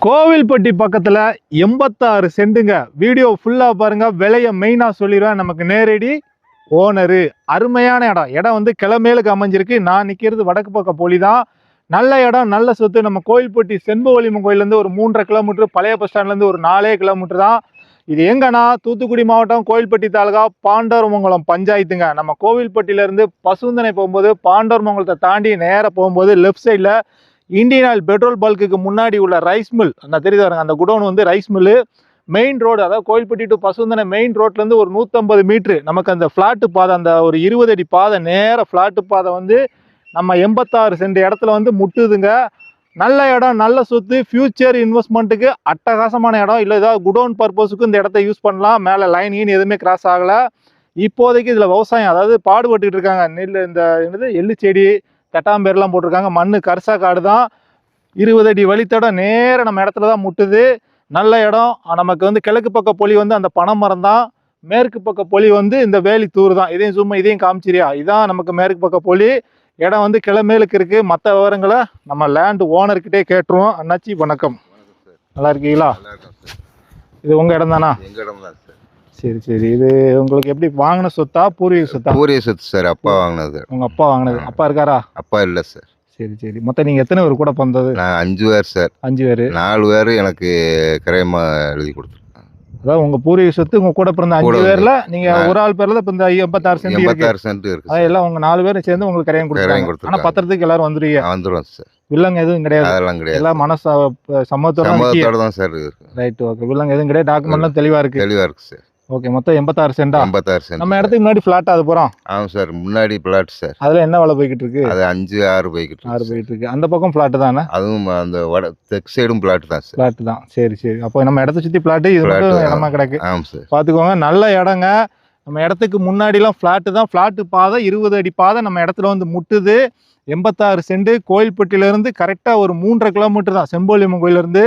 கோவில்பட்டி பக்கத்துல 86 சென்ட்டுங்க. வீடியோ ஃபுல்லா பாருங்க. விலைய மெயினா சொல்லிடுவேன். நமக்கு நேரடி ஓனரு. அருமையான இடம். இடம் வந்து கிளமேலுக்கு அமைஞ்சிருக்கு. நான் நிக்கிறது வடக்கு பக்க போலி தான். நல்ல இடம், நல்ல சொத்து. நம்ம கோவில்பட்டி செண்பகவல்லியம்மன் கோயிலேருந்து ஒரு 3.5 கிலோமீட்டர், பழைய பஸ் ஸ்டாண்ட்லேருந்து ஒரு 4 கிலோமீட்டர் தான். இது எங்கன்னா தூத்துக்குடி மாவட்டம் கோவில்பட்டி தாலுகா பாண்டவர்மங்கலம் பஞ்சாயத்துங்க. நம்ம கோவில்பட்டியிலேருந்து பசுந்தனை போகும்போது பாண்டவர்மங்கலத்தை தாண்டி நேராக போகும்போது லெஃப்ட் சைடில் இந்தியன் ஆயில் பெட்ரோல் பல்க்குக்கு முன்னாடி உள்ள ரைஸ் மில் அந்த தெரியுது பாருங்க. அந்த குடோன் வந்து ரைஸ் மில்லு. மெயின் ரோடு, அதாவது கோவில்பட்டி டு பசுந்தனை மெயின் ரோட்லேருந்து ஒரு 150 மீட்ரு நமக்கு அந்த ஃப்ளாட்டு பாதை, அந்த ஒரு 20 அடி பாதை, நேர ஃப்ளாட்டு பாதை வந்து நம்ம 86 சென்ட் இடத்துல வந்து முட்டுதுங்க. நல்ல இடம், நல்ல சொத்து, ஃபியூச்சர் இன்வெஸ்ட்மெண்ட்டுக்கு அட்டகாசமான இடம். இல்லை ஏதாவது குடோன் பர்பஸுக்கு இந்த இடத்த யூஸ் பண்ணலாம். மேலே லைன் எதுவுமே கிராஸ் ஆகலை. இப்போதைக்கு இதில் விவசாயம், அதாவது பாடுபட்டுக்கிட்டு இருக்காங்க. நெல், இந்த என்னது எள்ளு செடி, தட்டாம்பேர்லாம் போட்டிருக்காங்க. மண் கரிசா காடு தான். 20 அடி வழித்தடம் நேராக நம்ம இடத்துல தான் முட்டுது. நல்ல இடம். நமக்கு வந்து கிழக்கு பக்க பொலி வந்து அந்த பனைமரம் தான். மேற்கு பக்க பொலி வந்து இந்த வேலித்தூர் தான். இதையும் காமிச்சிரியா. இதான் நமக்கு மேற்கு பக்க பொலி. இடம் வந்து கிளமேலுக்கு இருக்குது. மற்ற விவரங்களை நம்ம லேண்ட் ஓனர்கிட்டே கேட்டுருவோம். அண்ணாச்சி வணக்கம். நல்லா இருக்கீங்களா? இது உங்கள் இடம் தானா? எங்கள் இடம் தான் சார். சரி சரி. இது உங்களுக்கு எப்படி வாங்கின சொத்தா, பூர்வீக சொத்தா? பூர்வீக சொத்து சார். அப்பா வாங்கினது. உங்கள் அப்பா வாங்கினது. அப்பா இருக்காரா? அப்பா இல்லை சார். சரி சரி. மொத்தம் நீங்கள் எத்தனை பேர் கூட பிறந்தது? நான் 5 பேர் சார். 5 பேர். 4 பேர் எனக்கு கிரயமாக எழுதி கொடுத்துருக்கேன். அதாவது உங்கள் பூர்வீக சொத்து உங்கள் கூட பிறந்த 5 பேரில் நீங்கள் ஒரு ஆள் பேரில் இப்போ இந்த 86 சென்ட் 86 சென்ட் இருக்கு. அதான் எல்லாம் உங்கள் 4 பேரும் சேர்ந்து உங்களுக்கு கிரையம் கொடுத்துருக்காங்க. ஆனால் பத்திரத்துக்கு எல்லாரும் வந்துடுவீங்க? வந்துடுவோம் சார். வில்லங்க எதுவும் கிடையாது? அதெல்லாம் கிடையாது. எல்லாம் சம்மதத்தோட தான் சார் இருக்கு. Right, okay. வில்லங்க எதுவும் கிடையாது. டாக்குமெண்ட்லாம் தெளிவாக இருக்கு. தெளிவாக இருக்கு சார். ஓகே. மொத்தம் 86 சென்டா? 86 சென்ட். நம்ம இடத்துக்கு முன்னாடி ஃப்ளாட் அது போகிறோம். ஆமாம் சார். முன்னாடி பிளாட் சார். அதில் என்ன விலை போய்கிட்டு இருக்கு? அது 5-6 போய்கிட்டு 6 போயிட்டு இருக்கு. அந்த பக்கம் ஃப்ளாட்டு தானே? அதுவும் அந்த தெற்கு சைடும் பிளாட் தான் சார். ஃப்ளாட்டு தான். சரி சரி. அப்போ நம்ம இடத்த சுற்றி ஃப்ளாட்டு, இது மட்டும் இடமா கிடக்கு. ஆமாம் சார். பார்த்துக்கோங்க. நல்ல இடங்க. நம்ம இடத்துக்கு முன்னாடிலாம் ஃப்ளாட்டு தான். ஃப்ளாட்டு பாதை 20 அடி பாதை நம்ம இடத்துல வந்து முட்டுது. 86 சென்ட். கோயில்பட்டியிலேருந்து கரெக்டாக ஒரு 3.5 கிலோமீட்டர் தான் செண்பகவல்லியம்மன் கோயிலேருந்து.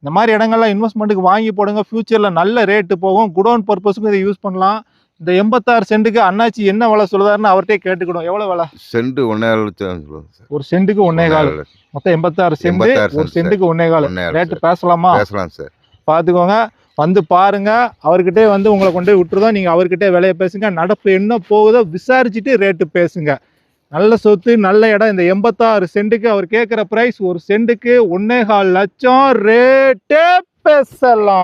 இந்த மாதிரி இடங்கள்லாம் இன்வெஸ்ட்மெண்ட்டுக்கு வாங்கி போடுங்க. ஃபியூச்சரில் நல்ல ரேட்டு போகும். குடோன் பர்பஸுக்கும் இதை யூஸ் பண்ணலாம். இந்த 86 சென்ட்டுக்கு அண்ணாச்சி என்ன விலை சொல்லுதாருன்னு அவர்கிட்டே கேட்டுக்கிடும். எவ்வளோ விலை? சென்ட் 1.5 லட்சம் சொல்லுவாங்க சார். ஒரு சென்ட்டுக்கு 1.25. மொத்தம் 86 சென்ட். ஒரு சென்ட்டுக்கு 1.25 ரேட்டு பேசலாமா? பேசலாம் சார். பார்த்துக்கோங்க. வந்து பாருங்க. அவர்கிட்டே வந்து உங்களை கொண்டு போய் விட்டுருதோம். நீங்கள் அவர்கிட்டே விலையை பேசுங்க. நடப்பு என்ன போகுதோ விசாரிச்சுட்டு ரேட்டு பேசுங்க. நல்ல சொத்து, நல்ல இடம். இந்த 86 சென்ட்டுக்கு அவர் கேட்குற ப்ரைஸ் ஒரு சென்ட்டுக்கு 1.25 லட்சம். ரேட்டே பேசலாம்.